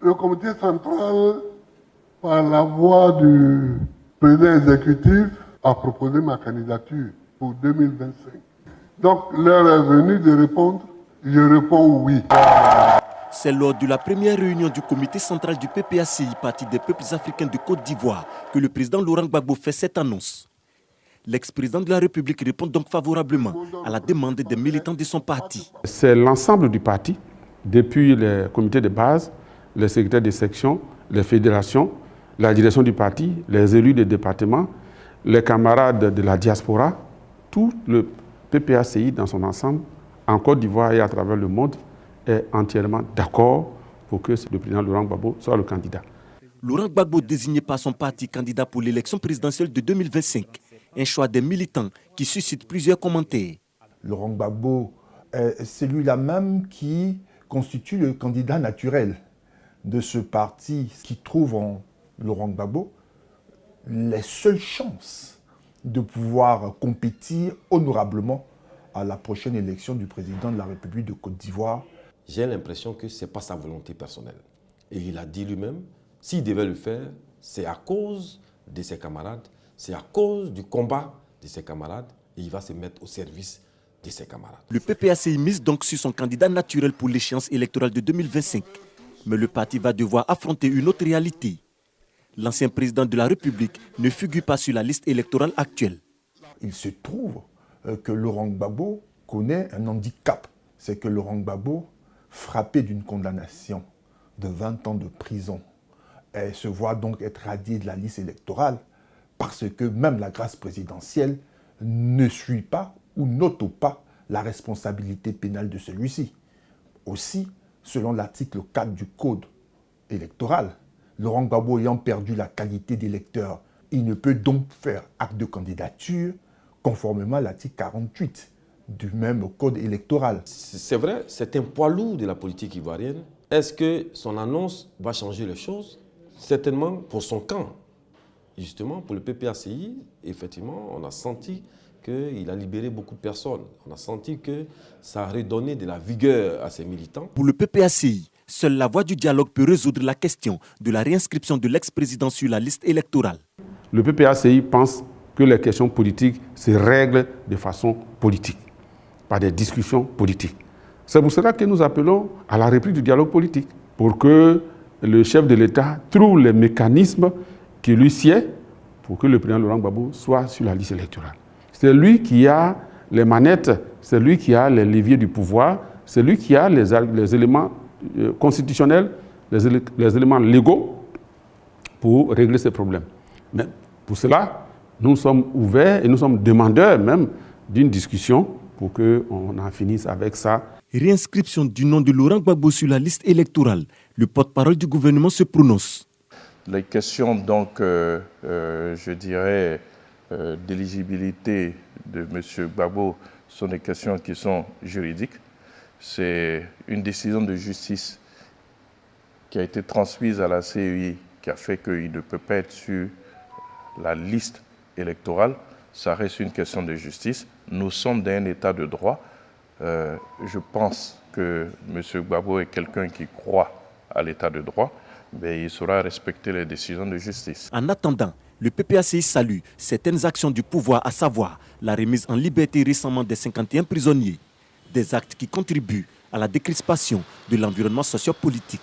Le comité central, par la voix du président exécutif, a proposé ma candidature pour 2025. Donc l'heure est venue de répondre. Je réponds oui. C'est lors de la première réunion du comité central du PPACI, Parti des peuples africains de Côte d'Ivoire, que le président Laurent Gbagbo fait cette annonce. L'ex-président de la République répond donc favorablement à la demande des militants de son parti. C'est l'ensemble du parti, depuis les comités de base, les secrétaires de section, les fédérations, la direction du parti, les élus des départements, les camarades de la diaspora, tout le PPACI dans son ensemble, en Côte d'Ivoire et à travers le monde, est entièrement d'accord pour que le président Laurent Gbagbo soit le candidat. Laurent Gbagbo désigné par son parti candidat pour l'élection présidentielle de 2025. Un choix des militants qui suscite plusieurs commentaires. Laurent Gbagbo est celui-là même qui constitue le candidat naturel de ce parti qui trouve en Laurent Gbagbo les seules chances de pouvoir compétir honorablement à la prochaine élection du président de la République de Côte d'Ivoire. J'ai l'impression que ce n'est pas sa volonté personnelle. Et il a dit lui-même, s'il devait le faire, c'est à cause de ses camarades, c'est à cause du combat de ses camarades, et il va se mettre au service de ses camarades. Le PPACI mise donc sur son candidat naturel pour l'échéance électorale de 2025. Mais le parti va devoir affronter une autre réalité. L'ancien président de la République ne figure pas sur la liste électorale actuelle. Il se trouve que Laurent Gbagbo connaît un handicap. C'est que Laurent Gbagbo, frappé d'une condamnation de 20 ans de prison, se voit donc être radié de la liste électorale parce que même la grâce présidentielle ne suit pas ou n'ôte pas la responsabilité pénale de celui-ci. Aussi, selon l'article 4 du Code électoral, Laurent Gbagbo ayant perdu la qualité d'électeur, il ne peut donc faire acte de candidature conformément à l'article 48 du même Code électoral. C'est vrai, c'est un poids lourd de la politique ivoirienne. Est-ce que son annonce va changer les choses? Certainement pour son camp. Justement, pour le PPACI, effectivement, on a senti qu'il a libéré beaucoup de personnes. On a senti que ça a redonné de la vigueur à ses militants. Pour le PPACI, seule la voie du dialogue peut résoudre la question de la réinscription de l'ex-président sur la liste électorale. Le PPACI pense que les questions politiques se règlent de façon politique, par des discussions politiques. C'est pour cela que nous appelons à la reprise du dialogue politique, pour que le chef de l'État trouve les mécanismes qui lui sied pour que le président Laurent Gbagbo soit sur la liste électorale. C'est lui qui a les manettes, c'est lui qui a les leviers du pouvoir, c'est lui qui a les éléments constitutionnels, les éléments légaux pour régler ces problèmes. Mais pour cela, nous sommes ouverts et nous sommes demandeurs même d'une discussion pour qu'on en finisse avec ça. Réinscription du nom de Laurent Gbagbo sur la liste électorale. Le porte-parole du gouvernement se prononce. Les questions, donc, je dirais, d'éligibilité de M. Gbagbo sont des questions qui sont juridiques. C'est une décision de justice qui a été transmise à la CEI qui a fait qu'il ne peut pas être sur la liste électorale. Ça reste une question de justice. Nous sommes dans un état de droit. Je pense que M. Gbagbo est quelqu'un qui croit à l'état de droit, mais il saura respecter les décisions de justice. En attendant, le PPACI salue certaines actions du pouvoir, à savoir la remise en liberté récemment des 51 prisonniers, des actes qui contribuent à la décrispation de l'environnement sociopolitique.